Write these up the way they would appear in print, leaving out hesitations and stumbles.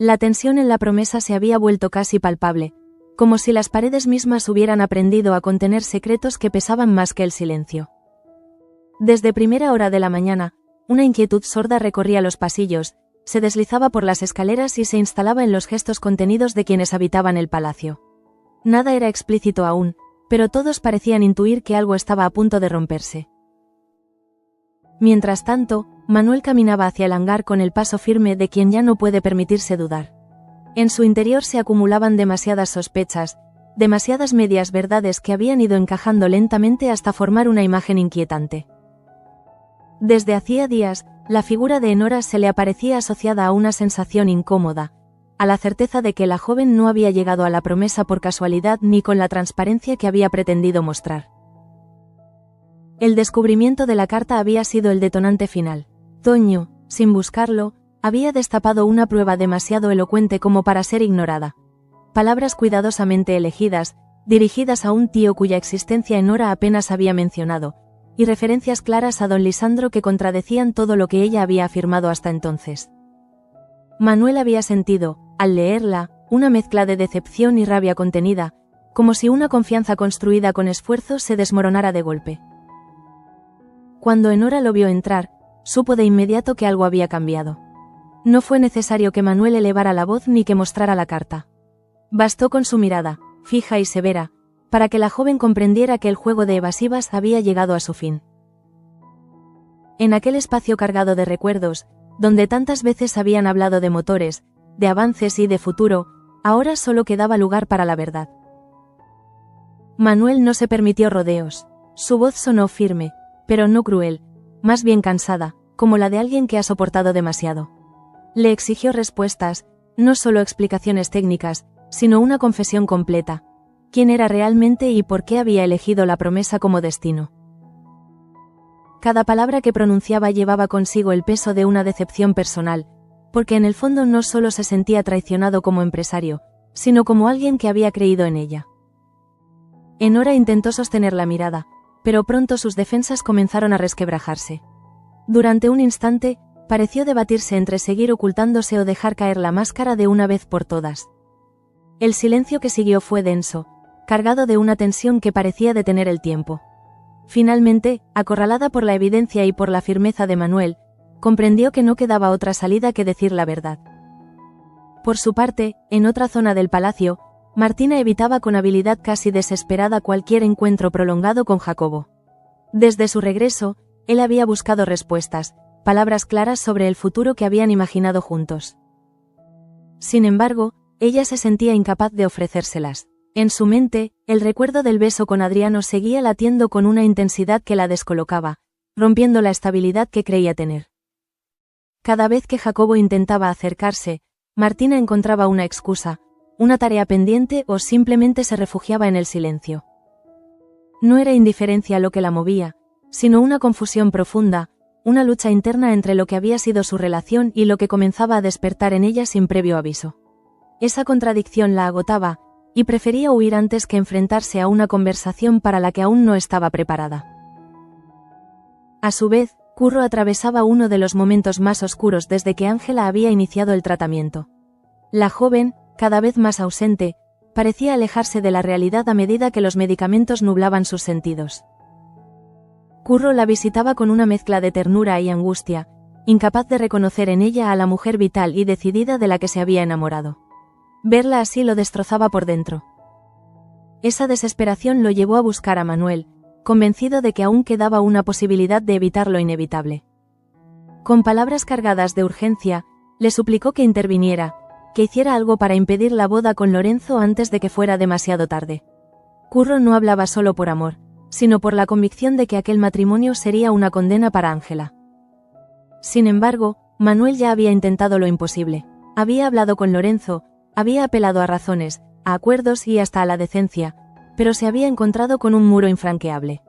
La tensión en la promesa se había vuelto casi palpable, como si las paredes mismas hubieran aprendido a contener secretos que pesaban más que el silencio. Desde primera hora de la mañana, una inquietud sorda recorría los pasillos, se deslizaba por las escaleras y se instalaba en los gestos contenidos de quienes habitaban el palacio. Nada era explícito aún, pero todos parecían intuir que algo estaba a punto de romperse. Mientras tanto, Manuel caminaba hacia el hangar con el paso firme de quien ya no puede permitirse dudar. En su interior se acumulaban demasiadas sospechas, demasiadas medias verdades que habían ido encajando lentamente hasta formar una imagen inquietante. Desde hacía días, la figura de Enora se le aparecía asociada a una sensación incómoda, a la certeza de que la joven no había llegado a la promesa por casualidad ni con la transparencia que había pretendido mostrar. El descubrimiento de la carta había sido el detonante final. Toño, sin buscarlo, había destapado una prueba demasiado elocuente como para ser ignorada. Palabras cuidadosamente elegidas, dirigidas a un tío cuya existencia Enora apenas había mencionado, y referencias claras a don Lisandro que contradecían todo lo que ella había afirmado hasta entonces. Manuel había sentido, al leerla, una mezcla de decepción y rabia contenida, como si una confianza construida con esfuerzo se desmoronara de golpe. Cuando Enora lo vio entrar, supo de inmediato que algo había cambiado. No fue necesario que Manuel elevara la voz ni que mostrara la carta. Bastó con su mirada, fija y severa, para que la joven comprendiera que el juego de evasivas había llegado a su fin. En aquel espacio cargado de recuerdos, donde tantas veces habían hablado de motores, de avances y de futuro, ahora solo quedaba lugar para la verdad. Manuel no se permitió rodeos. Su voz sonó firme, pero no cruel, más bien cansada, como la de alguien que ha soportado demasiado. Le exigió respuestas, no solo explicaciones técnicas, sino una confesión completa. ¿Quién era realmente y por qué había elegido la promesa como destino? Cada palabra que pronunciaba llevaba consigo el peso de una decepción personal, porque en el fondo no solo se sentía traicionado como empresario, sino como alguien que había creído en ella. Enora intentó sostener la mirada, pero pronto sus defensas comenzaron a resquebrajarse. Durante un instante, pareció debatirse entre seguir ocultándose o dejar caer la máscara de una vez por todas. El silencio que siguió fue denso, cargado de una tensión que parecía detener el tiempo. Finalmente, acorralada por la evidencia y por la firmeza de Manuel, comprendió que no quedaba otra salida que decir la verdad. Por su parte, en otra zona del palacio, Martina evitaba con habilidad casi desesperada cualquier encuentro prolongado con Jacobo. Desde su regreso, él había buscado respuestas, palabras claras sobre el futuro que habían imaginado juntos. Sin embargo, ella se sentía incapaz de ofrecérselas. En su mente, el recuerdo del beso con Adriano seguía latiendo con una intensidad que la descolocaba, rompiendo la estabilidad que creía tener. Cada vez que Jacobo intentaba acercarse, Martina encontraba una excusa, una tarea pendiente o simplemente se refugiaba en el silencio. No era indiferencia lo que la movía, sino una confusión profunda, una lucha interna entre lo que había sido su relación y lo que comenzaba a despertar en ella sin previo aviso. Esa contradicción la agotaba, y prefería huir antes que enfrentarse a una conversación para la que aún no estaba preparada. A su vez, Curro atravesaba uno de los momentos más oscuros desde que Ángela había iniciado el tratamiento. La joven, cada vez más ausente, parecía alejarse de la realidad a medida que los medicamentos nublaban sus sentidos. Curro la visitaba con una mezcla de ternura y angustia, incapaz de reconocer en ella a la mujer vital y decidida de la que se había enamorado. Verla así lo destrozaba por dentro. Esa desesperación lo llevó a buscar a Manuel, convencido de que aún quedaba una posibilidad de evitar lo inevitable. Con palabras cargadas de urgencia, le suplicó que interviniera, que hiciera algo para impedir la boda con Lorenzo antes de que fuera demasiado tarde. Curro no hablaba solo por amor, sino por la convicción de que aquel matrimonio sería una condena para Ángela. Sin embargo, Manuel ya había intentado lo imposible. Había hablado con Lorenzo, había apelado a razones, a acuerdos y hasta a la decencia, pero se había encontrado con un muro infranqueable.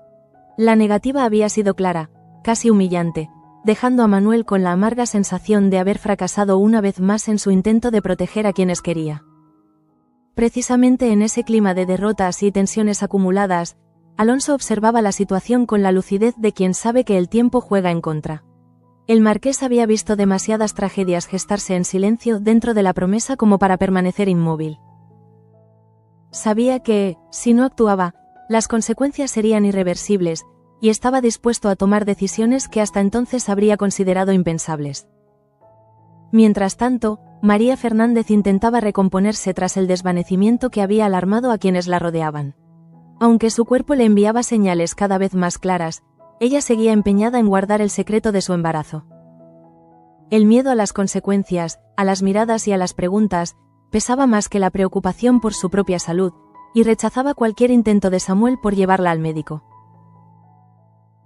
La negativa había sido clara, casi humillante, dejando a Manuel con la amarga sensación de haber fracasado una vez más en su intento de proteger a quienes quería. Precisamente en ese clima de derrotas y tensiones acumuladas, Alonso observaba la situación con la lucidez de quien sabe que el tiempo juega en contra. El marqués había visto demasiadas tragedias gestarse en silencio dentro de la promesa como para permanecer inmóvil. Sabía que, si no actuaba, las consecuencias serían irreversibles, y estaba dispuesto a tomar decisiones que hasta entonces habría considerado impensables. Mientras tanto, María Fernández intentaba recomponerse tras el desvanecimiento que había alarmado a quienes la rodeaban. Aunque su cuerpo le enviaba señales cada vez más claras, ella seguía empeñada en guardar el secreto de su embarazo. El miedo a las consecuencias, a las miradas y a las preguntas, pesaba más que la preocupación por su propia salud, y rechazaba cualquier intento de Samuel por llevarla al médico.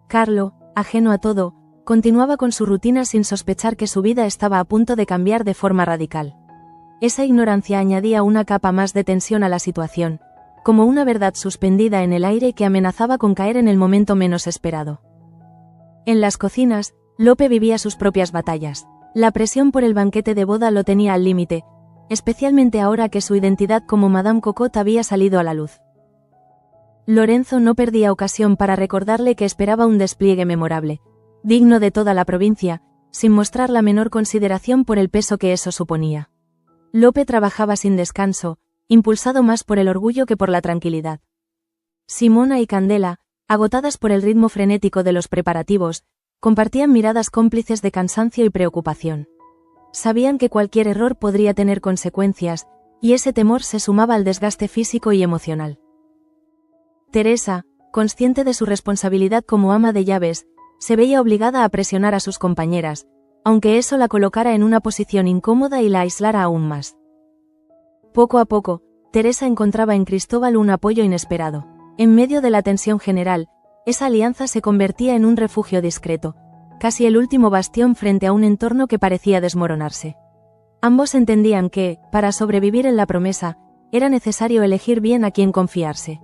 Carlo, ajeno a todo, continuaba con su rutina sin sospechar que su vida estaba a punto de cambiar de forma radical. Esa ignorancia añadía una capa más de tensión a la situación, como una verdad suspendida en el aire que amenazaba con caer en el momento menos esperado. En las cocinas, Lope vivía sus propias batallas. La presión por el banquete de boda lo tenía al límite, especialmente ahora que su identidad como Madame Cocotte había salido a la luz. Lorenzo no perdía ocasión para recordarle que esperaba un despliegue memorable, digno de toda la provincia, sin mostrar la menor consideración por el peso que eso suponía. Lope trabajaba sin descanso, impulsado más por el orgullo que por la tranquilidad. Simona y Candela, agotadas por el ritmo frenético de los preparativos, compartían miradas cómplices de cansancio y preocupación. Sabían que cualquier error podría tener consecuencias, y ese temor se sumaba al desgaste físico y emocional. Teresa, consciente de su responsabilidad como ama de llaves, se veía obligada a presionar a sus compañeras, aunque eso la colocara en una posición incómoda y la aislara aún más. Poco a poco, Teresa encontraba en Cristóbal un apoyo inesperado. En medio de la tensión general, esa alianza se convertía en un refugio discreto, casi el último bastión frente a un entorno que parecía desmoronarse. Ambos entendían que, para sobrevivir en la promesa, era necesario elegir bien a quién confiarse.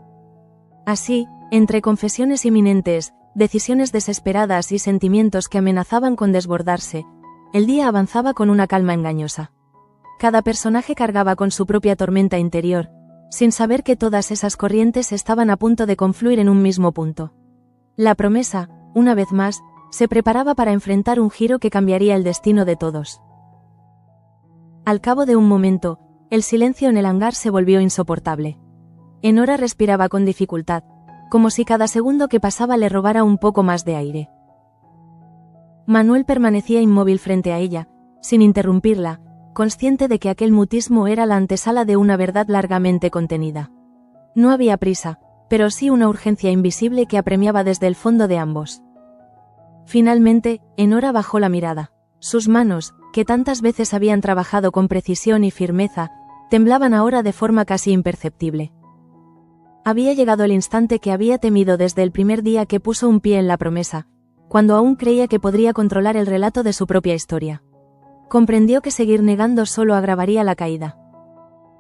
Así, entre confesiones inminentes, decisiones desesperadas y sentimientos que amenazaban con desbordarse, el día avanzaba con una calma engañosa. Cada personaje cargaba con su propia tormenta interior, sin saber que todas esas corrientes estaban a punto de confluir en un mismo punto. La promesa, una vez más, se preparaba para enfrentar un giro que cambiaría el destino de todos. Al cabo de un momento, el silencio en el hangar se volvió insoportable. Enora respiraba con dificultad, como si cada segundo que pasaba le robara un poco más de aire. Manuel permanecía inmóvil frente a ella, sin interrumpirla, consciente de que aquel mutismo era la antesala de una verdad largamente contenida. No había prisa, pero sí una urgencia invisible que apremiaba desde el fondo de ambos. Finalmente, Enora bajó la mirada. Sus manos, que tantas veces habían trabajado con precisión y firmeza, temblaban ahora de forma casi imperceptible. Había llegado el instante que había temido desde el primer día que puso un pie en la promesa, cuando aún creía que podría controlar el relato de su propia historia. Comprendió que seguir negando solo agravaría la caída.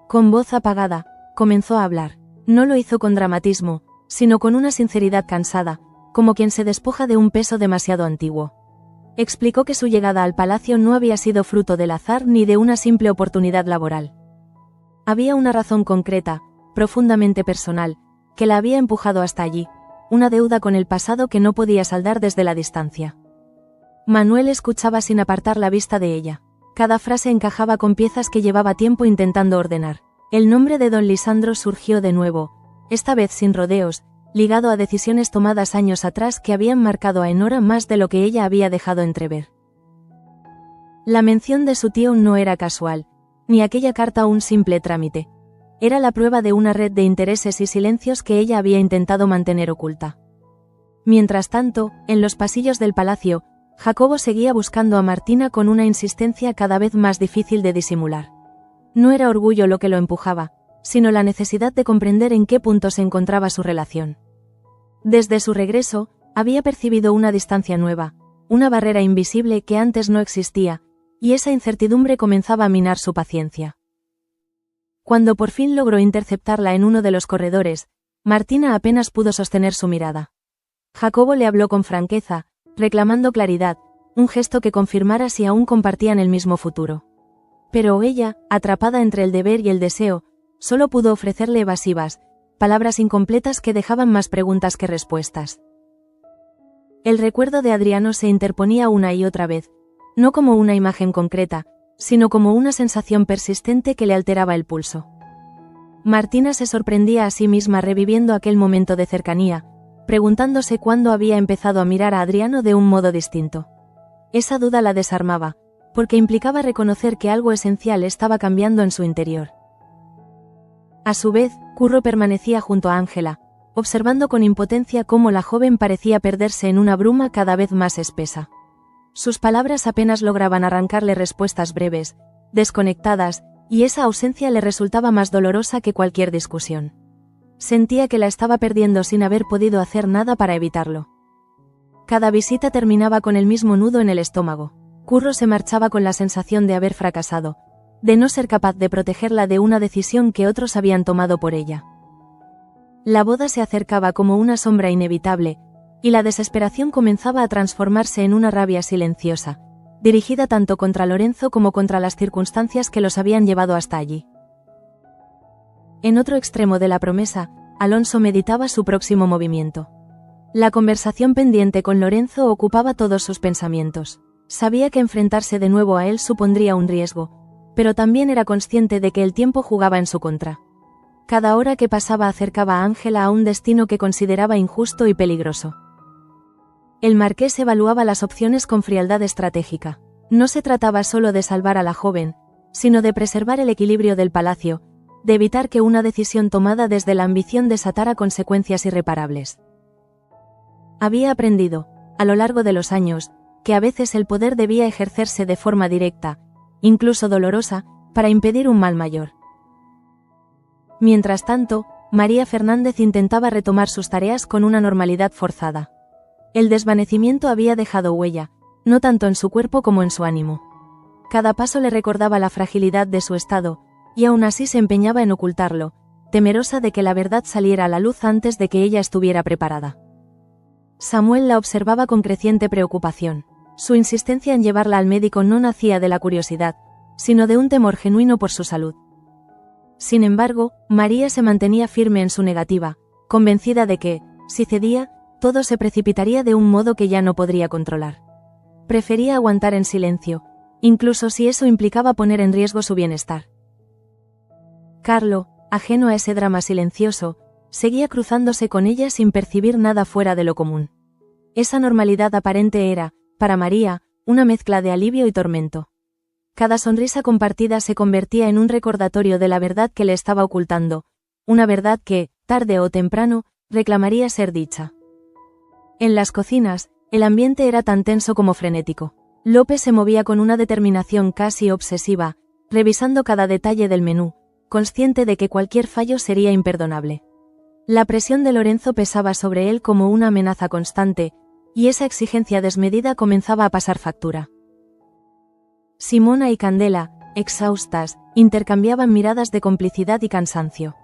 Con voz apagada, comenzó a hablar. No lo hizo con dramatismo, sino con una sinceridad cansada, como quien se despoja de un peso demasiado antiguo. Explicó que su llegada al palacio no había sido fruto del azar ni de una simple oportunidad laboral. Había una razón concreta, profundamente personal, que la había empujado hasta allí, una deuda con el pasado que no podía saldar desde la distancia. Manuel escuchaba sin apartar la vista de ella. Cada frase encajaba con piezas que llevaba tiempo intentando ordenar. El nombre de don Lisandro surgió de nuevo, esta vez sin rodeos, ligado a decisiones tomadas años atrás que habían marcado a Enora más de lo que ella había dejado entrever. La mención de su tío no era casual, ni aquella carta un simple trámite. Era la prueba de una red de intereses y silencios que ella había intentado mantener oculta. Mientras tanto, en los pasillos del palacio, Jacobo seguía buscando a Martina con una insistencia cada vez más difícil de disimular. No era orgullo lo que lo empujaba, sino la necesidad de comprender en qué punto se encontraba su relación. Desde su regreso, había percibido una distancia nueva, una barrera invisible que antes no existía, y esa incertidumbre comenzaba a minar su paciencia. Cuando por fin logró interceptarla en uno de los corredores, Martina apenas pudo sostener su mirada. Jacobo le habló con franqueza, reclamando claridad, un gesto que confirmara si aún compartían el mismo futuro. Pero ella, atrapada entre el deber y el deseo, solo pudo ofrecerle evasivas, palabras incompletas que dejaban más preguntas que respuestas. El recuerdo de Adriano se interponía una y otra vez, no como una imagen concreta, sino como una sensación persistente que le alteraba el pulso. Martina se sorprendía a sí misma reviviendo aquel momento de cercanía, preguntándose cuándo había empezado a mirar a Adriano de un modo distinto. Esa duda la desarmaba, porque implicaba reconocer que algo esencial estaba cambiando en su interior. A su vez, Curro permanecía junto a Ángela, observando con impotencia cómo la joven parecía perderse en una bruma cada vez más espesa. Sus palabras apenas lograban arrancarle respuestas breves, desconectadas, y esa ausencia le resultaba más dolorosa que cualquier discusión. Sentía que la estaba perdiendo sin haber podido hacer nada para evitarlo. Cada visita terminaba con el mismo nudo en el estómago. Curro se marchaba con la sensación de haber fracasado, de no ser capaz de protegerla de una decisión que otros habían tomado por ella. La boda se acercaba como una sombra inevitable, y la desesperación comenzaba a transformarse en una rabia silenciosa, dirigida tanto contra Lorenzo como contra las circunstancias que los habían llevado hasta allí. En otro extremo de la promesa, Alonso meditaba su próximo movimiento. La conversación pendiente con Lorenzo ocupaba todos sus pensamientos. Sabía que enfrentarse de nuevo a él supondría un riesgo, pero también era consciente de que el tiempo jugaba en su contra. Cada hora que pasaba acercaba a Ángela a un destino que consideraba injusto y peligroso. El marqués evaluaba las opciones con frialdad estratégica. No se trataba solo de salvar a la joven, sino de preservar el equilibrio del palacio, de evitar que una decisión tomada desde la ambición desatara consecuencias irreparables. Había aprendido, a lo largo de los años, que a veces el poder debía ejercerse de forma directa, incluso dolorosa, para impedir un mal mayor. Mientras tanto, María Fernández intentaba retomar sus tareas con una normalidad forzada. El desvanecimiento había dejado huella, no tanto en su cuerpo como en su ánimo. Cada paso le recordaba la fragilidad de su estado, y aún así se empeñaba en ocultarlo, temerosa de que la verdad saliera a la luz antes de que ella estuviera preparada. Samuel la observaba con creciente preocupación. Su insistencia en llevarla al médico no nacía de la curiosidad, sino de un temor genuino por su salud. Sin embargo, María se mantenía firme en su negativa, convencida de que, si cedía, todo se precipitaría de un modo que ya no podría controlar. Prefería aguantar en silencio, incluso si eso implicaba poner en riesgo su bienestar. Carlo, ajeno a ese drama silencioso, seguía cruzándose con ella sin percibir nada fuera de lo común. Esa normalidad aparente era, para María, una mezcla de alivio y tormento. Cada sonrisa compartida se convertía en un recordatorio de la verdad que le estaba ocultando, una verdad que, tarde o temprano, reclamaría ser dicha. En las cocinas, el ambiente era tan tenso como frenético. López se movía con una determinación casi obsesiva, revisando cada detalle del menú, consciente de que cualquier fallo sería imperdonable. La presión de Lorenzo pesaba sobre él como una amenaza constante, y esa exigencia desmedida comenzaba a pasar factura. Simona y Candela, exhaustas, intercambiaban miradas de complicidad y cansancio.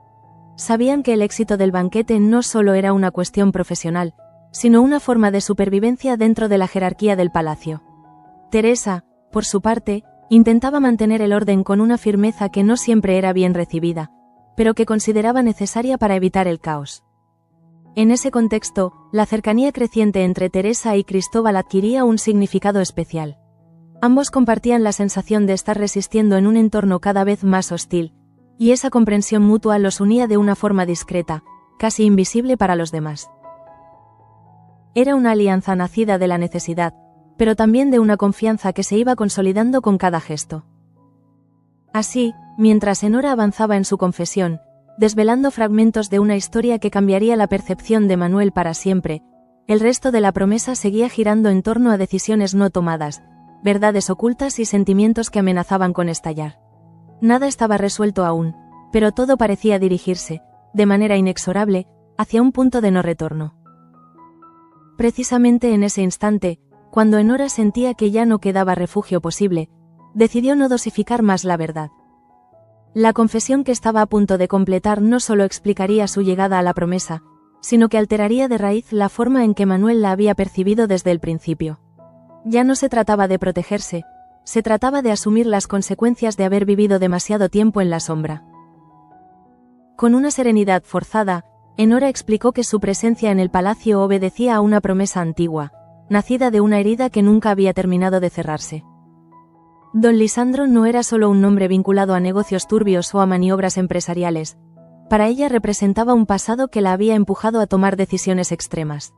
Sabían que el éxito del banquete no solo era una cuestión profesional, sino una forma de supervivencia dentro de la jerarquía del palacio. Teresa, por su parte, intentaba mantener el orden con una firmeza que no siempre era bien recibida, pero que consideraba necesaria para evitar el caos. En ese contexto, la cercanía creciente entre Teresa y Cristóbal adquiría un significado especial. Ambos compartían la sensación de estar resistiendo en un entorno cada vez más hostil, y esa comprensión mutua los unía de una forma discreta, casi invisible para los demás. Era una alianza nacida de la necesidad, pero también de una confianza que se iba consolidando con cada gesto. Así, mientras Enora avanzaba en su confesión, desvelando fragmentos de una historia que cambiaría la percepción de Manuel para siempre, el resto de la promesa seguía girando en torno a decisiones no tomadas, verdades ocultas y sentimientos que amenazaban con estallar. Nada estaba resuelto aún, pero todo parecía dirigirse, de manera inexorable, hacia un punto de no retorno. Precisamente en ese instante, cuando Enora sentía que ya no quedaba refugio posible, decidió no dosificar más la verdad. La confesión que estaba a punto de completar no solo explicaría su llegada a la promesa, sino que alteraría de raíz la forma en que Manuel la había percibido desde el principio. Ya no se trataba de protegerse, se trataba de asumir las consecuencias de haber vivido demasiado tiempo en la sombra. Con una serenidad forzada, Enora explicó que su presencia en el palacio obedecía a una promesa antigua, nacida de una herida que nunca había terminado de cerrarse. Don Lisandro no era solo un nombre vinculado a negocios turbios o a maniobras empresariales. Para ella representaba un pasado que la había empujado a tomar decisiones extremas.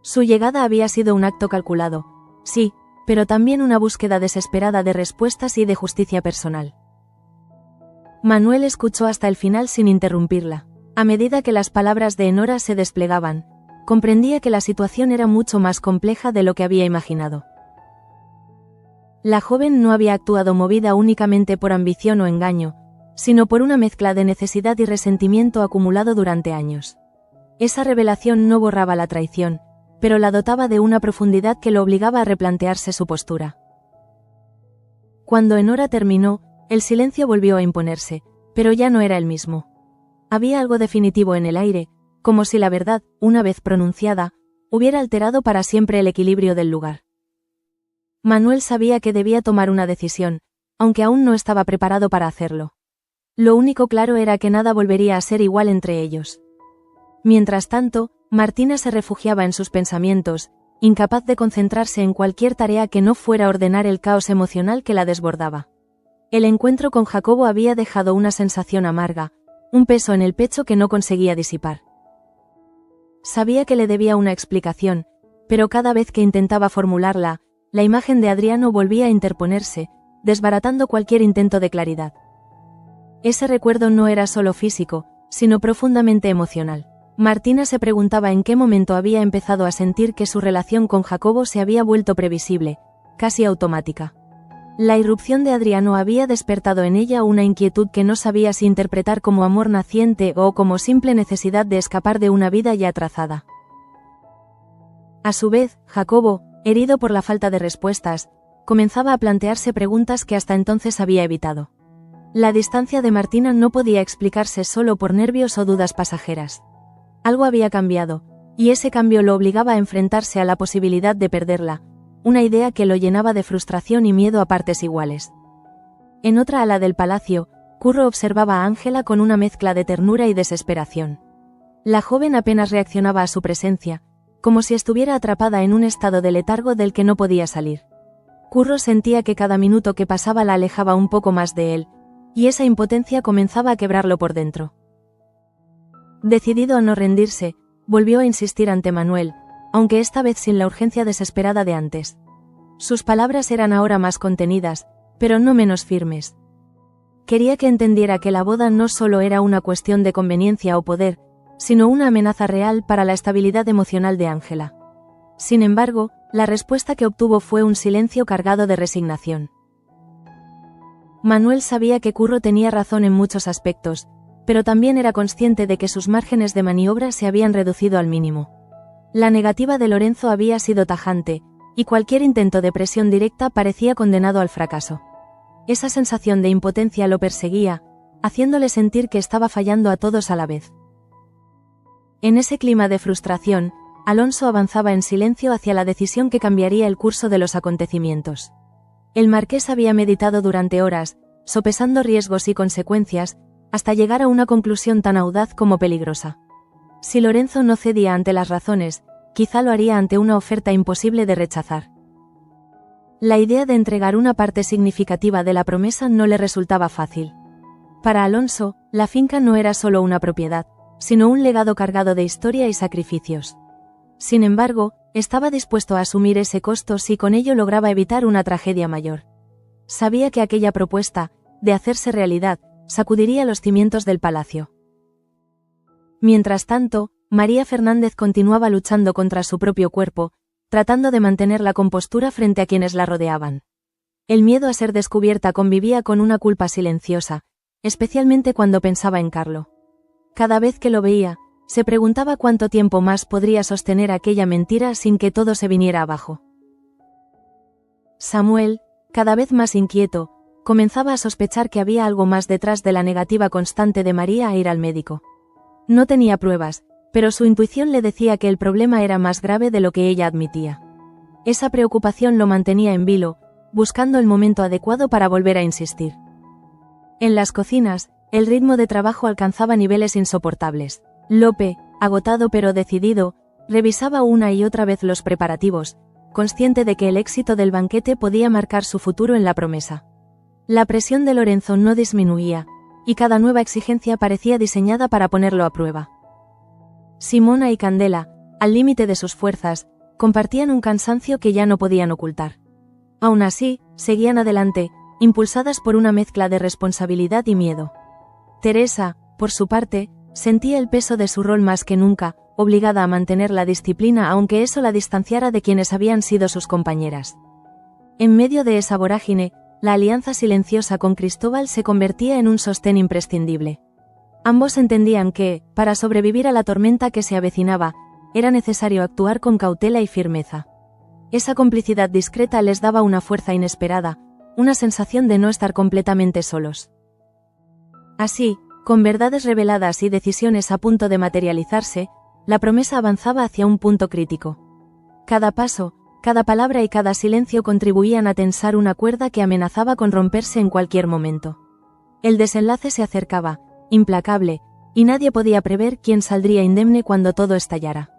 Su llegada había sido un acto calculado, sí, pero también una búsqueda desesperada de respuestas y de justicia personal. Manuel escuchó hasta el final sin interrumpirla. A medida que las palabras de Enora se desplegaban, comprendía que la situación era mucho más compleja de lo que había imaginado. La joven no había actuado movida únicamente por ambición o engaño, sino por una mezcla de necesidad y resentimiento acumulado durante años. Esa revelación no borraba la traición, pero la dotaba de una profundidad que lo obligaba a replantearse su postura. Cuando Enora terminó, el silencio volvió a imponerse, pero ya no era el mismo. Había algo definitivo en el aire, como si la verdad, una vez pronunciada, hubiera alterado para siempre el equilibrio del lugar. Manuel sabía que debía tomar una decisión, aunque aún no estaba preparado para hacerlo. Lo único claro era que nada volvería a ser igual entre ellos. Mientras tanto, Martina se refugiaba en sus pensamientos, incapaz de concentrarse en cualquier tarea que no fuera ordenar el caos emocional que la desbordaba. El encuentro con Jacobo había dejado una sensación amarga, un peso en el pecho que no conseguía disipar. Sabía que le debía una explicación, pero cada vez que intentaba formularla, la imagen de Adriano volvía a interponerse, desbaratando cualquier intento de claridad. Ese recuerdo no era solo físico, sino profundamente emocional. Martina se preguntaba en qué momento había empezado a sentir que su relación con Jacobo se había vuelto previsible, casi automática. La irrupción de Adriano había despertado en ella una inquietud que no sabía si interpretar como amor naciente o como simple necesidad de escapar de una vida ya trazada. A su vez, Jacobo, herido por la falta de respuestas, comenzaba a plantearse preguntas que hasta entonces había evitado. La distancia de Martina no podía explicarse solo por nervios o dudas pasajeras. Algo había cambiado, y ese cambio lo obligaba a enfrentarse a la posibilidad de perderla, una idea que lo llenaba de frustración y miedo a partes iguales. En otra ala del palacio, Curro observaba a Ángela con una mezcla de ternura y desesperación. La joven apenas reaccionaba a su presencia, como si estuviera atrapada en un estado de letargo del que no podía salir. Curro sentía que cada minuto que pasaba la alejaba un poco más de él, y esa impotencia comenzaba a quebrarlo por dentro. Decidido a no rendirse, volvió a insistir ante Manuel, aunque esta vez sin la urgencia desesperada de antes. Sus palabras eran ahora más contenidas, pero no menos firmes. Quería que entendiera que la boda no solo era una cuestión de conveniencia o poder, sino una amenaza real para la estabilidad emocional de Ángela. Sin embargo, la respuesta que obtuvo fue un silencio cargado de resignación. Manuel sabía que Curro tenía razón en muchos aspectos, pero también era consciente de que sus márgenes de maniobra se habían reducido al mínimo. La negativa de Lorenzo había sido tajante, y cualquier intento de presión directa parecía condenado al fracaso. Esa sensación de impotencia lo perseguía, haciéndole sentir que estaba fallando a todos a la vez. En ese clima de frustración, Alonso avanzaba en silencio hacia la decisión que cambiaría el curso de los acontecimientos. El marqués había meditado durante horas, sopesando riesgos y consecuencias, hasta llegar a una conclusión tan audaz como peligrosa. Si Lorenzo no cedía ante las razones, quizá lo haría ante una oferta imposible de rechazar. La idea de entregar una parte significativa de la promesa no le resultaba fácil. Para Alonso, la finca no era solo una propiedad, sino un legado cargado de historia y sacrificios. Sin embargo, estaba dispuesto a asumir ese costo si con ello lograba evitar una tragedia mayor. Sabía que aquella propuesta, de hacerse realidad, sacudiría los cimientos del palacio. Mientras tanto, María Fernández continuaba luchando contra su propio cuerpo, tratando de mantener la compostura frente a quienes la rodeaban. El miedo a ser descubierta convivía con una culpa silenciosa, especialmente cuando pensaba en Carlo. Cada vez que lo veía, se preguntaba cuánto tiempo más podría sostener aquella mentira sin que todo se viniera abajo. Samuel, cada vez más inquieto, comenzaba a sospechar que había algo más detrás de la negativa constante de María a ir al médico. No tenía pruebas, pero su intuición le decía que el problema era más grave de lo que ella admitía. Esa preocupación lo mantenía en vilo, buscando el momento adecuado para volver a insistir. En las cocinas, el ritmo de trabajo alcanzaba niveles insoportables. Lope, agotado pero decidido, revisaba una y otra vez los preparativos, consciente de que el éxito del banquete podía marcar su futuro en la promesa. La presión de Lorenzo no disminuía, y cada nueva exigencia parecía diseñada para ponerlo a prueba. Simona y Candela, al límite de sus fuerzas, compartían un cansancio que ya no podían ocultar. Aún así, seguían adelante, impulsadas por una mezcla de responsabilidad y miedo. Teresa, por su parte, sentía el peso de su rol más que nunca, obligada a mantener la disciplina aunque eso la distanciara de quienes habían sido sus compañeras. En medio de esa vorágine, la alianza silenciosa con Cristóbal se convertía en un sostén imprescindible. Ambos entendían que, para sobrevivir a la tormenta que se avecinaba, era necesario actuar con cautela y firmeza. Esa complicidad discreta les daba una fuerza inesperada, una sensación de no estar completamente solos. Así, con verdades reveladas y decisiones a punto de materializarse, la promesa avanzaba hacia un punto crítico. Cada paso, cada palabra y cada silencio contribuían a tensar una cuerda que amenazaba con romperse en cualquier momento. El desenlace se acercaba, implacable, y nadie podía prever quién saldría indemne cuando todo estallara.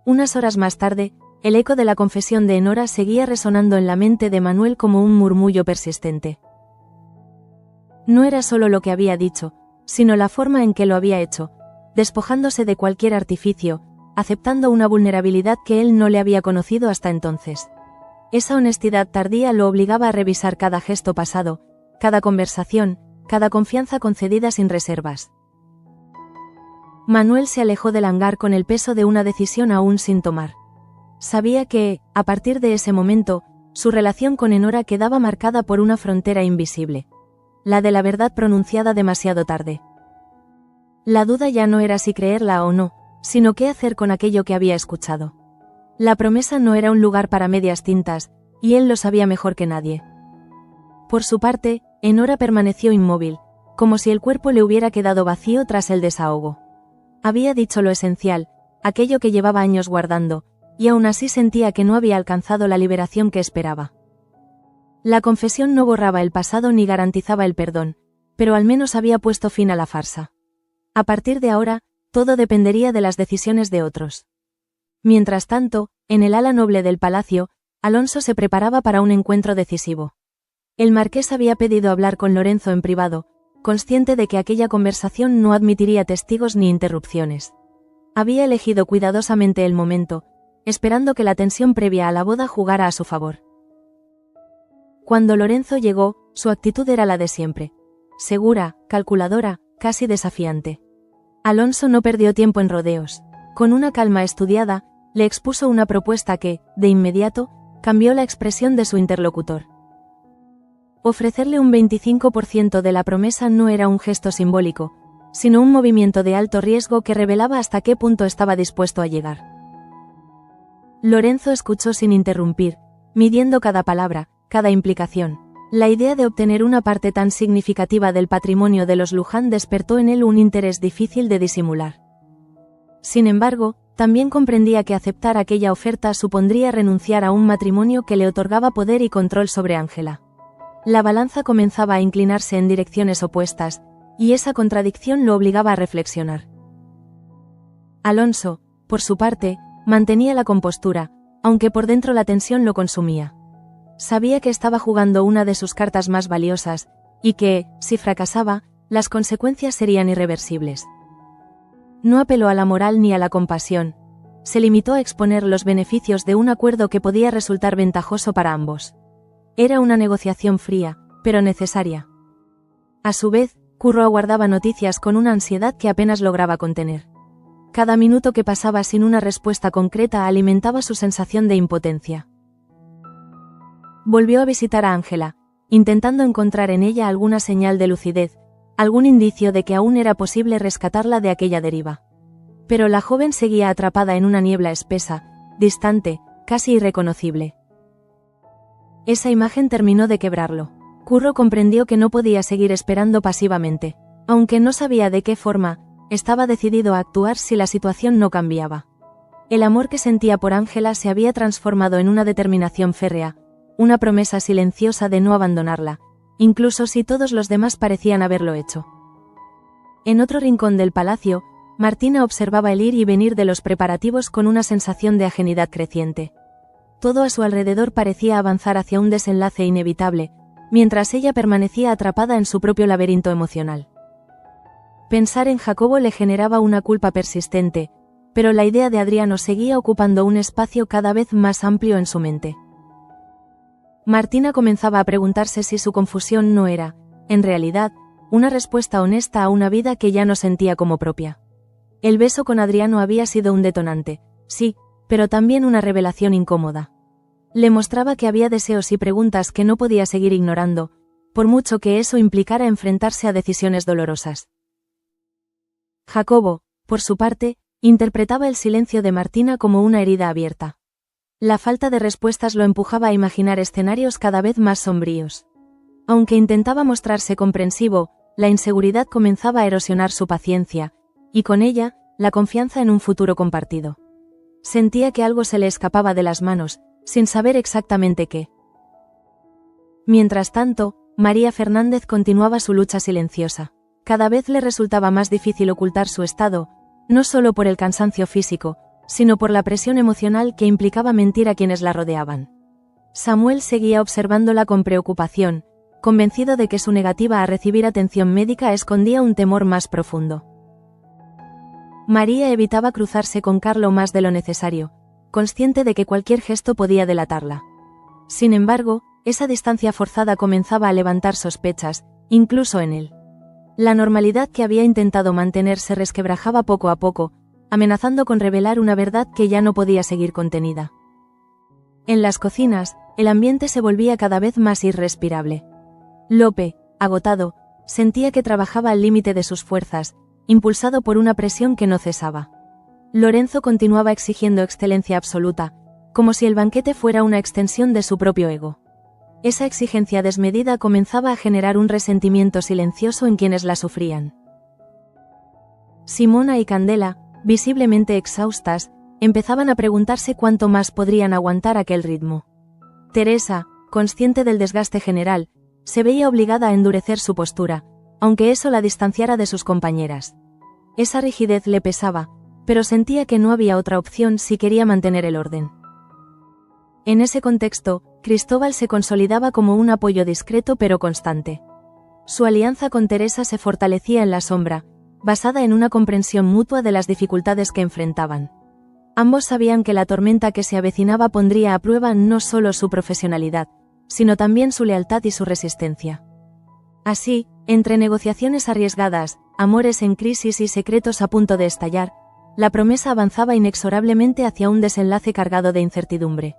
Unas horas más tarde, el eco de la confesión de Enora seguía resonando en la mente de Manuel como un murmullo persistente. No era solo lo que había dicho, sino la forma en que lo había hecho, despojándose de cualquier artificio, aceptando una vulnerabilidad que él no le había conocido hasta entonces. Esa honestidad tardía lo obligaba a revisar cada gesto pasado, cada conversación, cada confianza concedida sin reservas. Manuel se alejó del hangar con el peso de una decisión aún sin tomar. Sabía que, a partir de ese momento, su relación con Enora quedaba marcada por una frontera invisible. La de la verdad pronunciada demasiado tarde. La duda ya no era si creerla o no, sino qué hacer con aquello que había escuchado. La promesa no era un lugar para medias tintas, y él lo sabía mejor que nadie. Por su parte, Enora permaneció inmóvil, como si el cuerpo le hubiera quedado vacío tras el desahogo. Había dicho lo esencial, aquello que llevaba años guardando, y aún así sentía que no había alcanzado la liberación que esperaba. La confesión no borraba el pasado ni garantizaba el perdón, pero al menos había puesto fin a la farsa. A partir de ahora, todo dependería de las decisiones de otros. Mientras tanto, en el ala noble del palacio, Alonso se preparaba para un encuentro decisivo. El marqués había pedido hablar con Lorenzo en privado, consciente de que aquella conversación no admitiría testigos ni interrupciones. Había elegido cuidadosamente el momento, esperando que la tensión previa a la boda jugara a su favor. Cuando Lorenzo llegó, su actitud era la de siempre. Segura, calculadora, casi desafiante. Alonso no perdió tiempo en rodeos. Con una calma estudiada, le expuso una propuesta que, de inmediato, cambió la expresión de su interlocutor. Ofrecerle un 25% de la promesa no era un gesto simbólico, sino un movimiento de alto riesgo que revelaba hasta qué punto estaba dispuesto a llegar. Lorenzo escuchó sin interrumpir, midiendo cada palabra, cada implicación. La idea de obtener una parte tan significativa del patrimonio de los Luján despertó en él un interés difícil de disimular. Sin embargo, también comprendía que aceptar aquella oferta supondría renunciar a un matrimonio que le otorgaba poder y control sobre Ángela. La balanza comenzaba a inclinarse en direcciones opuestas, y esa contradicción lo obligaba a reflexionar. Alonso, por su parte, mantenía la compostura, aunque por dentro la tensión lo consumía. Sabía que estaba jugando una de sus cartas más valiosas, y que, si fracasaba, las consecuencias serían irreversibles. No apeló a la moral ni a la compasión, se limitó a exponer los beneficios de un acuerdo que podía resultar ventajoso para ambos. Era una negociación fría, pero necesaria. A su vez, Curro aguardaba noticias con una ansiedad que apenas lograba contener. Cada minuto que pasaba sin una respuesta concreta alimentaba su sensación de impotencia. Volvió a visitar a Ángela, intentando encontrar en ella alguna señal de lucidez, algún indicio de que aún era posible rescatarla de aquella deriva. Pero la joven seguía atrapada en una niebla espesa, distante, casi irreconocible. Esa imagen terminó de quebrarlo. Curro comprendió que no podía seguir esperando pasivamente. Aunque no sabía de qué forma, estaba decidido a actuar si la situación no cambiaba. El amor que sentía por Ángela se había transformado en una determinación férrea, una promesa silenciosa de no abandonarla, incluso si todos los demás parecían haberlo hecho. En otro rincón del palacio, Martina observaba el ir y venir de los preparativos con una sensación de ajenidad creciente. Todo a su alrededor parecía avanzar hacia un desenlace inevitable, mientras ella permanecía atrapada en su propio laberinto emocional. Pensar en Jacobo le generaba una culpa persistente, pero la idea de Adriano seguía ocupando un espacio cada vez más amplio en su mente. Martina comenzaba a preguntarse si su confusión no era, en realidad, una respuesta honesta a una vida que ya no sentía como propia. El beso con Adriano había sido un detonante, sí, pero también una revelación incómoda. Le mostraba que había deseos y preguntas que no podía seguir ignorando, por mucho que eso implicara enfrentarse a decisiones dolorosas. Jacobo, por su parte, interpretaba el silencio de Martina como una herida abierta. La falta de respuestas lo empujaba a imaginar escenarios cada vez más sombríos. Aunque intentaba mostrarse comprensivo, la inseguridad comenzaba a erosionar su paciencia, y con ella, la confianza en un futuro compartido. Sentía que algo se le escapaba de las manos, sin saber exactamente qué. Mientras tanto, María Fernández continuaba su lucha silenciosa. Cada vez le resultaba más difícil ocultar su estado, no solo por el cansancio físico, sino por la presión emocional que implicaba mentir a quienes la rodeaban. Samuel seguía observándola con preocupación, convencido de que su negativa a recibir atención médica escondía un temor más profundo. María evitaba cruzarse con Carlo más de lo necesario, consciente de que cualquier gesto podía delatarla. Sin embargo, esa distancia forzada comenzaba a levantar sospechas, incluso en él. La normalidad que había intentado mantener se resquebrajaba poco a poco, amenazando con revelar una verdad que ya no podía seguir contenida. En las cocinas, el ambiente se volvía cada vez más irrespirable. Lope, agotado, sentía que trabajaba al límite de sus fuerzas, impulsado por una presión que no cesaba. Lorenzo continuaba exigiendo excelencia absoluta, como si el banquete fuera una extensión de su propio ego. Esa exigencia desmedida comenzaba a generar un resentimiento silencioso en quienes la sufrían. Simona y Candela, visiblemente exhaustas, empezaban a preguntarse cuánto más podrían aguantar aquel ritmo. Teresa, consciente del desgaste general, se veía obligada a endurecer su postura, aunque eso la distanciara de sus compañeras. Esa rigidez le pesaba, pero sentía que no había otra opción si quería mantener el orden. En ese contexto, Cristóbal se consolidaba como un apoyo discreto pero constante. Su alianza con Teresa se fortalecía en la sombra, basada en una comprensión mutua de las dificultades que enfrentaban. Ambos sabían que la tormenta que se avecinaba pondría a prueba no solo su profesionalidad, sino también su lealtad y su resistencia. Así, entre negociaciones arriesgadas, amores en crisis y secretos a punto de estallar, la promesa avanzaba inexorablemente hacia un desenlace cargado de incertidumbre.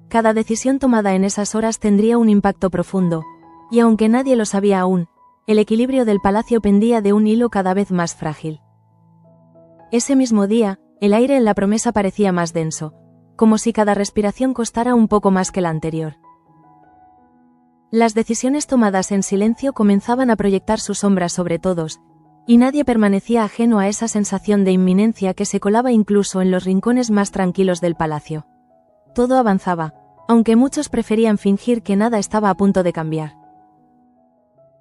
Cada decisión tomada en esas horas tendría un impacto profundo, y aunque nadie lo sabía aún, el equilibrio del palacio pendía de un hilo cada vez más frágil. Ese mismo día, el aire en la promesa parecía más denso, como si cada respiración costara un poco más que la anterior. Las decisiones tomadas en silencio comenzaban a proyectar su sombra sobre todos, y nadie permanecía ajeno a esa sensación de inminencia que se colaba incluso en los rincones más tranquilos del palacio. Todo avanzaba, aunque muchos preferían fingir que nada estaba a punto de cambiar.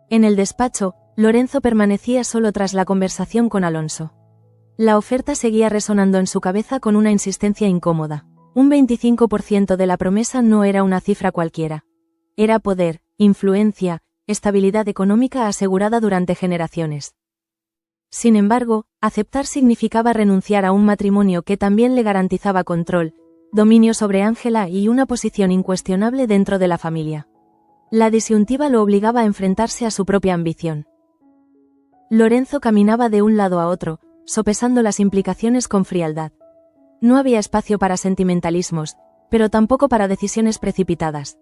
En el despacho, Lorenzo permanecía solo tras la conversación con Alonso. La oferta seguía resonando en su cabeza con una insistencia incómoda. Un 25% de la promesa no era una cifra cualquiera. Era poder, influencia, estabilidad económica asegurada durante generaciones. Sin embargo, aceptar significaba renunciar a un matrimonio que también le garantizaba control, dominio sobre Ángela y una posición incuestionable dentro de la familia. La disyuntiva lo obligaba a enfrentarse a su propia ambición. Lorenzo caminaba de un lado a otro, sopesando las implicaciones con frialdad. No había espacio para sentimentalismos, pero tampoco para decisiones precipitadas.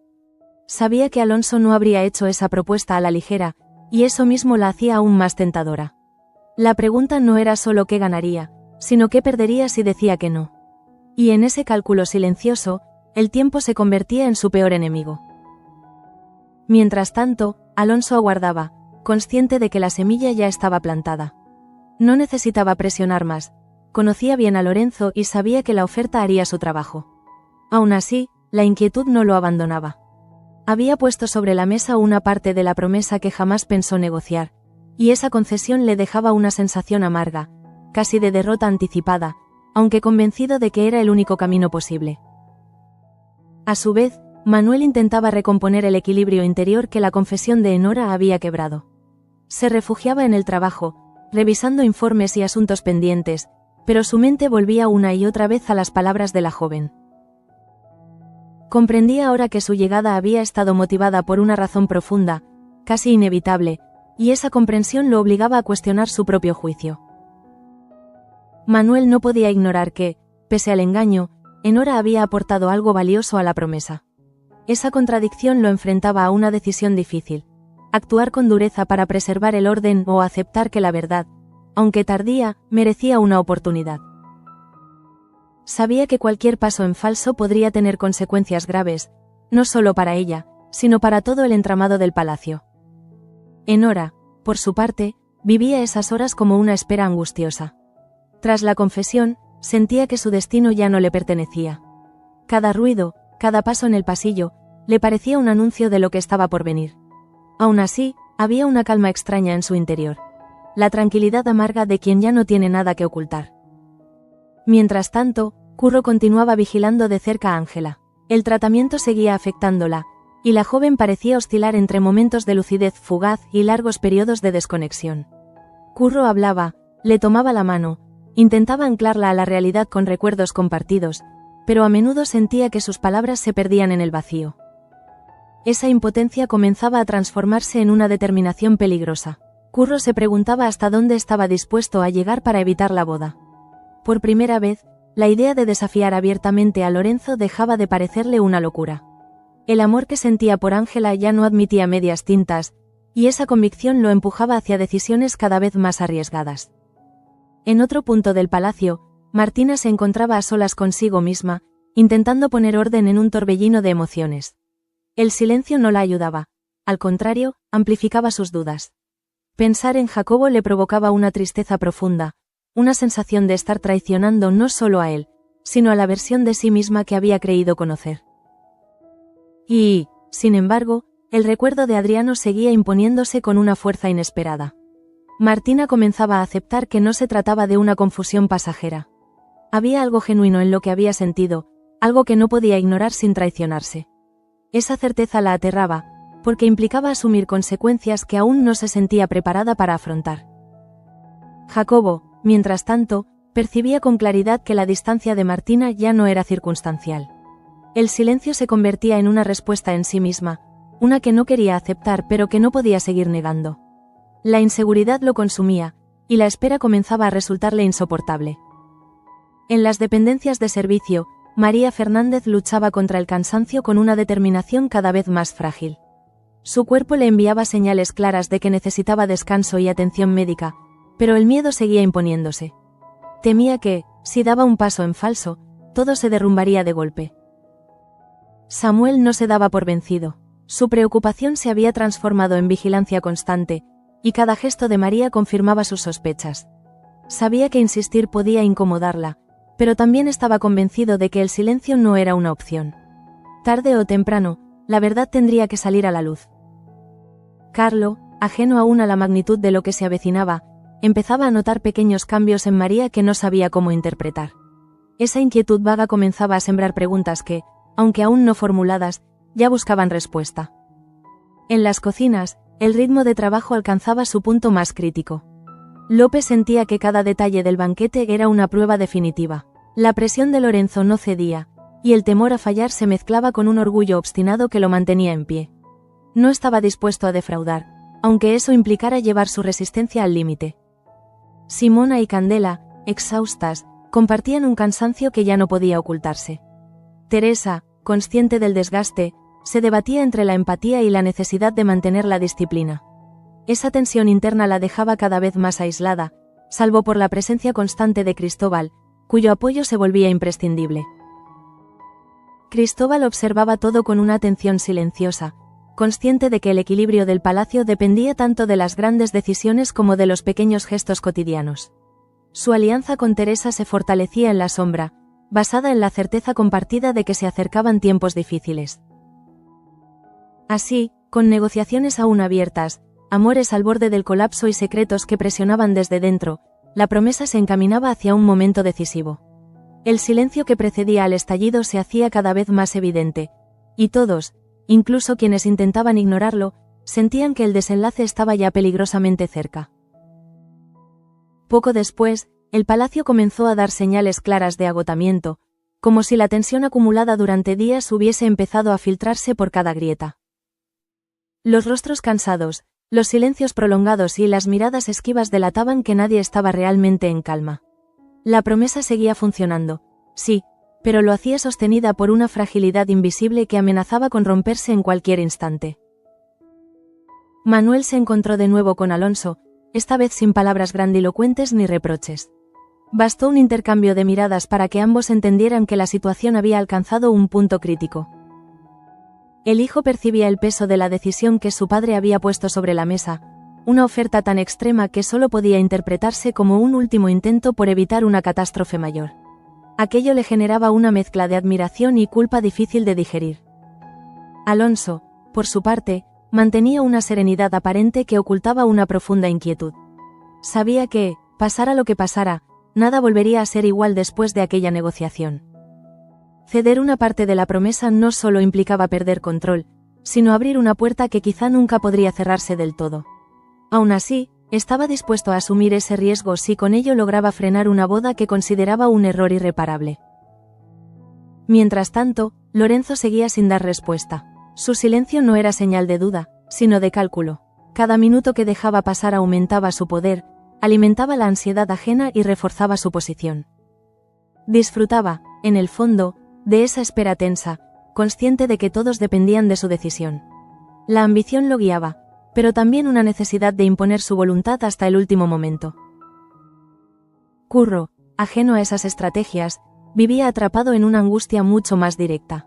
Sabía que Alonso no habría hecho esa propuesta a la ligera, y eso mismo la hacía aún más tentadora. La pregunta no era solo qué ganaría, sino qué perdería si decía que no. Y en ese cálculo silencioso, el tiempo se convertía en su peor enemigo. Mientras tanto, Alonso aguardaba, consciente de que la semilla ya estaba plantada. No necesitaba presionar más, conocía bien a Lorenzo y sabía que la oferta haría su trabajo. Aún así, la inquietud no lo abandonaba. Había puesto sobre la mesa una parte de la promesa que jamás pensó negociar, y esa concesión le dejaba una sensación amarga, casi de derrota anticipada, aunque convencido de que era el único camino posible. A su vez, Manuel intentaba recomponer el equilibrio interior que la confesión de Enora había quebrado. Se refugiaba en el trabajo, revisando informes y asuntos pendientes, pero su mente volvía una y otra vez a las palabras de la joven. Comprendía ahora que su llegada había estado motivada por una razón profunda, casi inevitable, y esa comprensión lo obligaba a cuestionar su propio juicio. Manuel no podía ignorar que, pese al engaño, Enora había aportado algo valioso a la promesa. Esa contradicción lo enfrentaba a una decisión difícil: actuar con dureza para preservar el orden o aceptar que la verdad, aunque tardía, merecía una oportunidad. Sabía que cualquier paso en falso podría tener consecuencias graves, no solo para ella, sino para todo el entramado del palacio. Enora, por su parte, vivía esas horas como una espera angustiosa. Tras la confesión, sentía que su destino ya no le pertenecía. Cada ruido, cada paso en el pasillo, le parecía un anuncio de lo que estaba por venir. Aún así, había una calma extraña en su interior. La tranquilidad amarga de quien ya no tiene nada que ocultar. Mientras tanto, Curro continuaba vigilando de cerca a Ángela. El tratamiento seguía afectándola, y la joven parecía oscilar entre momentos de lucidez fugaz y largos periodos de desconexión. Curro hablaba, le tomaba la mano, intentaba anclarla a la realidad con recuerdos compartidos, pero a menudo sentía que sus palabras se perdían en el vacío. Esa impotencia comenzaba a transformarse en una determinación peligrosa. Curro se preguntaba hasta dónde estaba dispuesto a llegar para evitar la boda. Por primera vez, la idea de desafiar abiertamente a Lorenzo dejaba de parecerle una locura. El amor que sentía por Ángela ya no admitía medias tintas, y esa convicción lo empujaba hacia decisiones cada vez más arriesgadas. En otro punto del palacio, Martina se encontraba a solas consigo misma, intentando poner orden en un torbellino de emociones. El silencio no la ayudaba, al contrario, amplificaba sus dudas. Pensar en Jacobo le provocaba una tristeza profunda, una sensación de estar traicionando no solo a él, sino a la versión de sí misma que había creído conocer. Y, sin embargo, el recuerdo de Adriano seguía imponiéndose con una fuerza inesperada. Martina comenzaba a aceptar que no se trataba de una confusión pasajera. Había algo genuino en lo que había sentido, algo que no podía ignorar sin traicionarse. Esa certeza la aterraba, porque implicaba asumir consecuencias que aún no se sentía preparada para afrontar. Jacobo, mientras tanto, percibía con claridad que la distancia de Martina ya no era circunstancial. El silencio se convertía en una respuesta en sí misma, una que no quería aceptar pero que no podía seguir negando. La inseguridad lo consumía, y la espera comenzaba a resultarle insoportable. En las dependencias de servicio, María Fernández luchaba contra el cansancio con una determinación cada vez más frágil. Su cuerpo le enviaba señales claras de que necesitaba descanso y atención médica, pero el miedo seguía imponiéndose. Temía que, si daba un paso en falso, todo se derrumbaría de golpe. Samuel no se daba por vencido. Su preocupación se había transformado en vigilancia constante, y cada gesto de María confirmaba sus sospechas. Sabía que insistir podía incomodarla, pero también estaba convencido de que el silencio no era una opción. Tarde o temprano, la verdad tendría que salir a la luz. Carlo, ajeno aún a la magnitud de lo que se avecinaba, empezaba a notar pequeños cambios en María que no sabía cómo interpretar. Esa inquietud vaga comenzaba a sembrar preguntas que, aunque aún no formuladas, ya buscaban respuesta. En las cocinas, el ritmo de trabajo alcanzaba su punto más crítico. López sentía que cada detalle del banquete era una prueba definitiva. La presión de Lorenzo no cedía, y el temor a fallar se mezclaba con un orgullo obstinado que lo mantenía en pie. No estaba dispuesto a defraudar, aunque eso implicara llevar su resistencia al límite. Simona y Candela, exhaustas, compartían un cansancio que ya no podía ocultarse. Teresa, consciente del desgaste, se debatía entre la empatía y la necesidad de mantener la disciplina. Esa tensión interna la dejaba cada vez más aislada, salvo por la presencia constante de Cristóbal, cuyo apoyo se volvía imprescindible. Cristóbal observaba todo con una atención silenciosa, consciente de que el equilibrio del palacio dependía tanto de las grandes decisiones como de los pequeños gestos cotidianos. Su alianza con Teresa se fortalecía en la sombra, basada en la certeza compartida de que se acercaban tiempos difíciles. Así, con negociaciones aún abiertas, amores al borde del colapso y secretos que presionaban desde dentro, la promesa se encaminaba hacia un momento decisivo. El silencio que precedía al estallido se hacía cada vez más evidente, Y todos, incluso quienes intentaban ignorarlo, sentían que el desenlace estaba ya peligrosamente cerca. Poco después, el palacio comenzó a dar señales claras de agotamiento, como si la tensión acumulada durante días hubiese empezado a filtrarse por cada grieta. Los rostros cansados, los silencios prolongados y las miradas esquivas delataban que nadie estaba realmente en calma. La promesa seguía funcionando, sí, pero lo hacía sostenida por una fragilidad invisible que amenazaba con romperse en cualquier instante. Manuel se encontró de nuevo con Alonso, esta vez sin palabras grandilocuentes ni reproches. Bastó un intercambio de miradas para que ambos entendieran que la situación había alcanzado un punto crítico. El hijo percibía el peso de la decisión que su padre había puesto sobre la mesa, una oferta tan extrema que solo podía interpretarse como un último intento por evitar una catástrofe mayor. Aquello le generaba una mezcla de admiración y culpa difícil de digerir. Alonso, por su parte, mantenía una serenidad aparente que ocultaba una profunda inquietud. Sabía que, pasara lo que pasara, nada volvería a ser igual después de aquella negociación. Ceder una parte de la promesa no solo implicaba perder control, sino abrir una puerta que quizá nunca podría cerrarse del todo. Aún así, estaba dispuesto a asumir ese riesgo si con ello lograba frenar una boda que consideraba un error irreparable. Mientras tanto, Lorenzo seguía sin dar respuesta. Su silencio no era señal de duda, sino de cálculo. Cada minuto que dejaba pasar aumentaba su poder, alimentaba la ansiedad ajena y reforzaba su posición. Disfrutaba, en el fondo, de esa espera tensa, consciente de que todos dependían de su decisión. La ambición lo guiaba, pero también una necesidad de imponer su voluntad hasta el último momento. Curro, ajeno a esas estrategias, vivía atrapado en una angustia mucho más directa.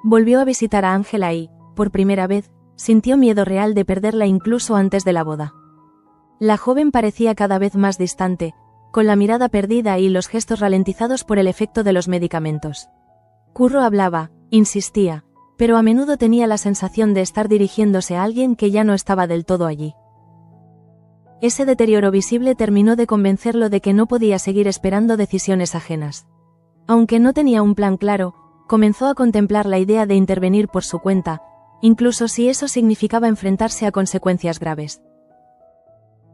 Volvió a visitar a Ángela y, por primera vez, sintió miedo real de perderla incluso antes de la boda. La joven parecía cada vez más distante, con la mirada perdida y los gestos ralentizados por el efecto de los medicamentos. Curro hablaba, insistía, pero a menudo tenía la sensación de estar dirigiéndose a alguien que ya no estaba del todo allí. Ese deterioro visible terminó de convencerlo de que no podía seguir esperando decisiones ajenas. Aunque no tenía un plan claro, comenzó a contemplar la idea de intervenir por su cuenta, incluso si eso significaba enfrentarse a consecuencias graves.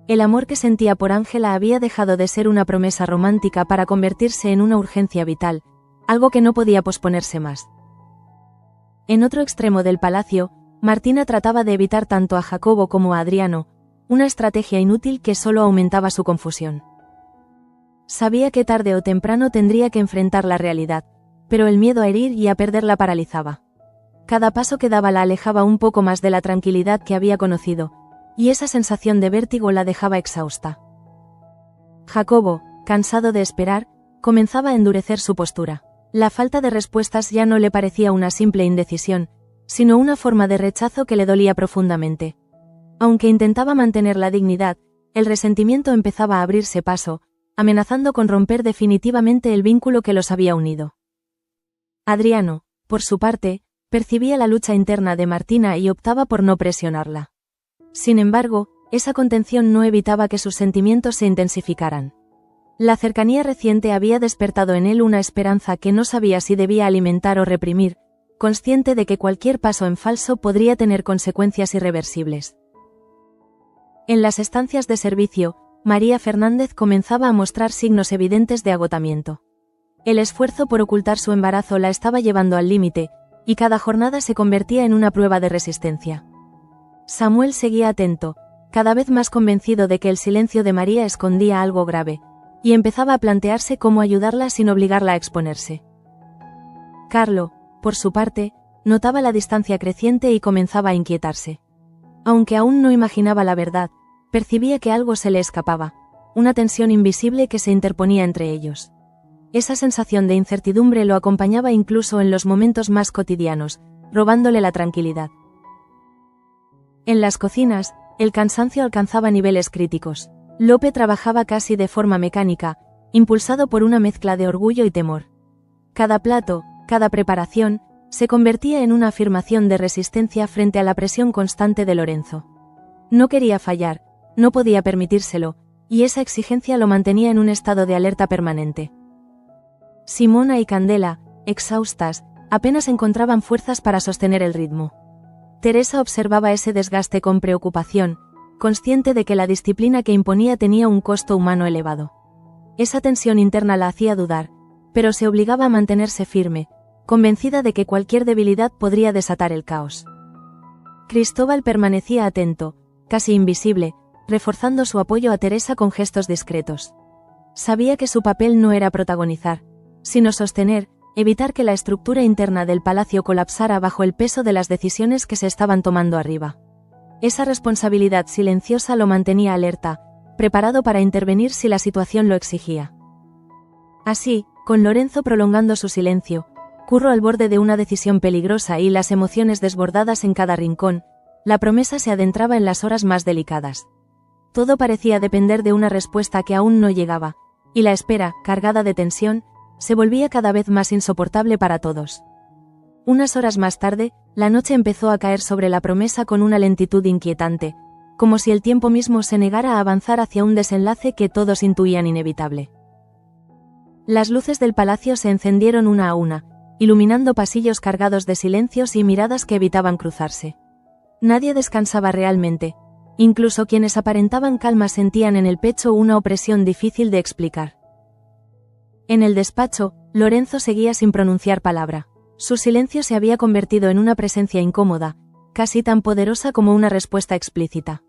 El amor que sentía por Ángela había dejado de ser una promesa romántica para convertirse en una urgencia vital, algo que no podía posponerse más. En otro extremo del palacio, Martina trataba de evitar tanto a Jacobo como a Adriano, una estrategia inútil que solo aumentaba su confusión. Sabía que tarde o temprano tendría que enfrentar la realidad, pero el miedo a herir y a perder la paralizaba. Cada paso que daba la alejaba un poco más de la tranquilidad que había conocido, y esa sensación de vértigo la dejaba exhausta. Jacobo, cansado de esperar, comenzaba a endurecer su postura. La falta de respuestas ya no le parecía una simple indecisión, sino una forma de rechazo que le dolía profundamente. Aunque intentaba mantener la dignidad, el resentimiento empezaba a abrirse paso, amenazando con romper definitivamente el vínculo que los había unido. Adriano, por su parte, percibía la lucha interna de Martina y optaba por no presionarla. Sin embargo, esa contención no evitaba que sus sentimientos se intensificaran. La cercanía reciente había despertado en él una esperanza que no sabía si debía alimentar o reprimir, consciente de que cualquier paso en falso podría tener consecuencias irreversibles. En las estancias de servicio, María Fernández comenzaba a mostrar signos evidentes de agotamiento. El esfuerzo por ocultar su embarazo la estaba llevando al límite, y cada jornada se convertía en una prueba de resistencia. Samuel seguía atento, cada vez más convencido de que el silencio de María escondía algo grave, y empezaba a plantearse cómo ayudarla sin obligarla a exponerse. Carlo, por su parte, notaba la distancia creciente y comenzaba a inquietarse. Aunque aún no imaginaba la verdad, percibía que algo se le escapaba, una tensión invisible que se interponía entre ellos. Esa sensación de incertidumbre lo acompañaba incluso en los momentos más cotidianos, robándole la tranquilidad. En las cocinas, el cansancio alcanzaba niveles críticos. Lope trabajaba casi de forma mecánica, impulsado por una mezcla de orgullo y temor. Cada plato, cada preparación, se convertía en una afirmación de resistencia frente a la presión constante de Lorenzo. No quería fallar, no podía permitírselo, y esa exigencia lo mantenía en un estado de alerta permanente. Simona y Candela, exhaustas, apenas encontraban fuerzas para sostener el ritmo. Teresa observaba ese desgaste con preocupación, consciente de que la disciplina que imponía tenía un costo humano elevado. Esa tensión interna la hacía dudar, pero se obligaba a mantenerse firme, convencida de que cualquier debilidad podría desatar el caos. Cristóbal permanecía atento, casi invisible, reforzando su apoyo a Teresa con gestos discretos. Sabía que su papel no era protagonizar, sino sostener, evitar que la estructura interna del palacio colapsara bajo el peso de las decisiones que se estaban tomando arriba. Esa responsabilidad silenciosa lo mantenía alerta, preparado para intervenir si la situación lo exigía. Así, con Lorenzo prolongando su silencio, Curro al borde de una decisión peligrosa y las emociones desbordadas en cada rincón, la promesa se adentraba en las horas más delicadas. Todo parecía depender de una respuesta que aún no llegaba, y la espera, cargada de tensión, se volvía cada vez más insoportable para todos. Unas horas más tarde, la noche empezó a caer sobre la promesa con una lentitud inquietante, como si el tiempo mismo se negara a avanzar hacia un desenlace que todos intuían inevitable. Las luces del palacio se encendieron una a una, iluminando pasillos cargados de silencios y miradas que evitaban cruzarse. Nadie descansaba realmente, incluso quienes aparentaban calma sentían en el pecho una opresión difícil de explicar. En el despacho, Lorenzo seguía sin pronunciar palabra. Su silencio se había convertido en una presencia incómoda, casi tan poderosa como una respuesta explícita.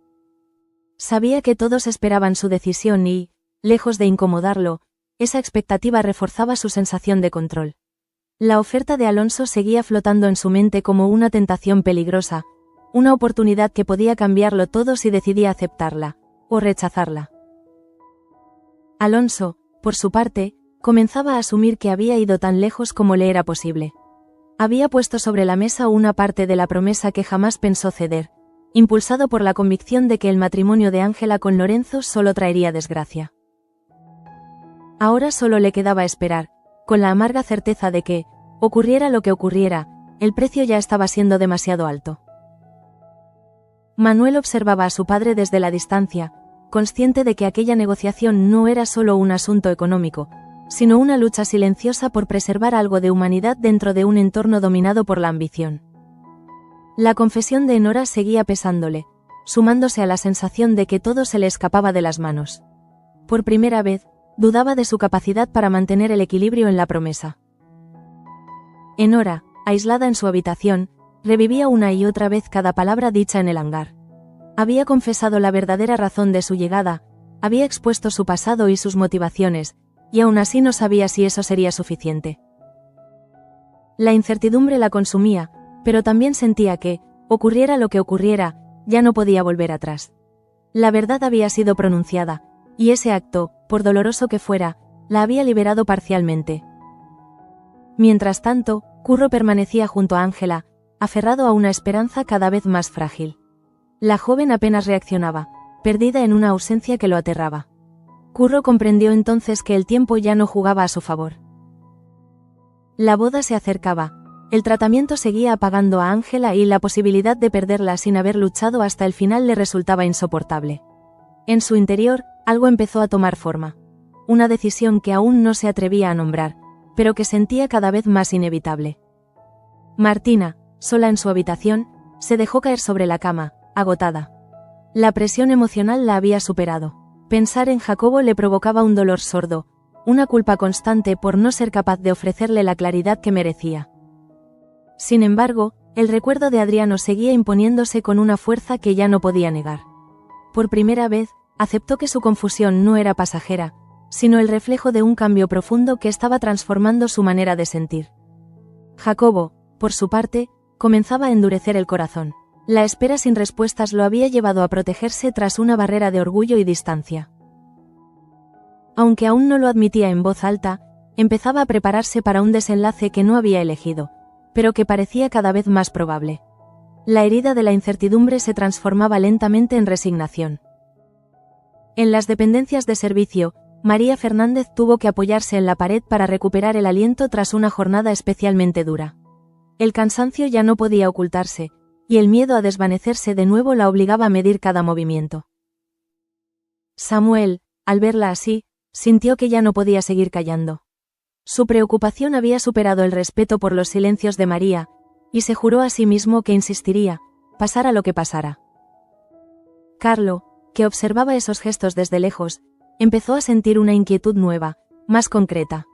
Sabía que todos esperaban su decisión y, lejos de incomodarlo, esa expectativa reforzaba su sensación de control. La oferta de Alonso seguía flotando en su mente como una tentación peligrosa, una oportunidad que podía cambiarlo todo si decidía aceptarla, o rechazarla. Alonso, por su parte, comenzaba a asumir que había ido tan lejos como le era posible. Había puesto sobre la mesa una parte de la promesa que jamás pensó ceder, impulsado por la convicción de que el matrimonio de Ángela con Lorenzo solo traería desgracia. Ahora solo le quedaba esperar, con la amarga certeza de que, ocurriera lo que ocurriera, el precio ya estaba siendo demasiado alto. Manuel observaba a su padre desde la distancia, consciente de que aquella negociación no era solo un asunto económico, sino una lucha silenciosa por preservar algo de humanidad dentro de un entorno dominado por la ambición. La confesión de Enora seguía pesándole, sumándose a la sensación de que todo se le escapaba de las manos. Por primera vez, dudaba de su capacidad para mantener el equilibrio en la promesa. Enora, aislada en su habitación, revivía una y otra vez cada palabra dicha en el hangar. Había confesado la verdadera razón de su llegada, había expuesto su pasado y sus motivaciones, y aún así no sabía si eso sería suficiente. La incertidumbre la consumía, pero también sentía que, ocurriera lo que ocurriera, ya no podía volver atrás. La verdad había sido pronunciada, y ese acto, por doloroso que fuera, la había liberado parcialmente. Mientras tanto, Curro permanecía junto a Ángela, aferrado a una esperanza cada vez más frágil. La joven apenas reaccionaba, perdida en una ausencia que lo aterraba. Curro comprendió entonces que el tiempo ya no jugaba a su favor. La boda se acercaba, el tratamiento seguía apagando a Ángela y la posibilidad de perderla sin haber luchado hasta el final le resultaba insoportable. En su interior, algo empezó a tomar forma. Una decisión que aún no se atrevía a nombrar, pero que sentía cada vez más inevitable. Martina, sola en su habitación, se dejó caer sobre la cama, agotada. La presión emocional la había superado. Pensar en Jacobo le provocaba un dolor sordo, una culpa constante por no ser capaz de ofrecerle la claridad que merecía. Sin embargo, el recuerdo de Adriano seguía imponiéndose con una fuerza que ya no podía negar. Por primera vez, aceptó que su confusión no era pasajera, sino el reflejo de un cambio profundo que estaba transformando su manera de sentir. Jacobo, por su parte, comenzaba a endurecer el corazón. La espera sin respuestas lo había llevado a protegerse tras una barrera de orgullo y distancia. Aunque aún no lo admitía en voz alta, empezaba a prepararse para un desenlace que no había elegido, pero que parecía cada vez más probable. La herida de la incertidumbre se transformaba lentamente en resignación. En las dependencias de servicio, María Fernández tuvo que apoyarse en la pared para recuperar el aliento tras una jornada especialmente dura. El cansancio ya no podía ocultarse, y el miedo a desvanecerse de nuevo la obligaba a medir cada movimiento. Samuel, al verla así, sintió que ya no podía seguir callando. Su preocupación había superado el respeto por los silencios de María, y se juró a sí mismo que insistiría, pasara lo que pasara. Carlo, que observaba esos gestos desde lejos, empezó a sentir una inquietud nueva, más concreta.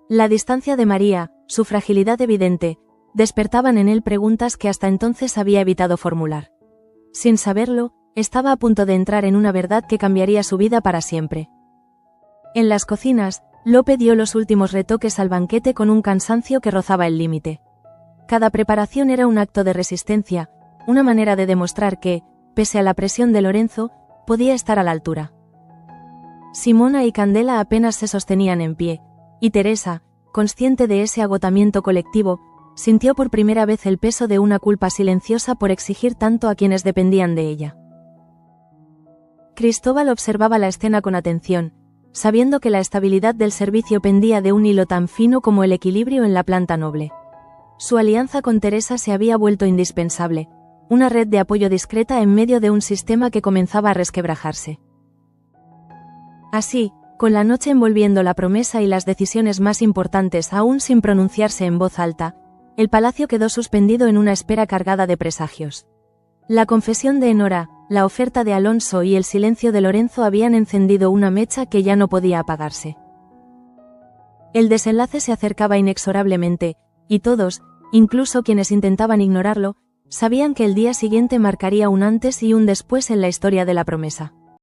La distancia de María, su fragilidad evidente, despertaban en él preguntas que hasta entonces había evitado formular. Sin saberlo, estaba a punto de entrar en una verdad que cambiaría su vida para siempre. En las cocinas, Lope dio los últimos retoques al banquete con un cansancio que rozaba el límite. Cada preparación era un acto de resistencia, una manera de demostrar que, pese a la presión de Lorenzo, podía estar a la altura. Simona y Candela apenas se sostenían en pie, y Teresa, consciente de ese agotamiento colectivo, sintió por primera vez el peso de una culpa silenciosa por exigir tanto a quienes dependían de ella. Cristóbal observaba la escena con atención, sabiendo que la estabilidad del servicio pendía de un hilo tan fino como el equilibrio en la planta noble. Su alianza con Teresa se había vuelto indispensable, una red de apoyo discreta en medio de un sistema que comenzaba a resquebrajarse. Así, con la noche envolviendo la promesa y las decisiones más importantes aún sin pronunciarse en voz alta, el palacio quedó suspendido en una espera cargada de presagios. La confesión de Enora, la oferta de Alonso y el silencio de Lorenzo habían encendido una mecha que ya no podía apagarse. El desenlace se acercaba inexorablemente, y todos, incluso quienes intentaban ignorarlo, sabían que el día siguiente marcaría un antes y un después en la historia de la promesa.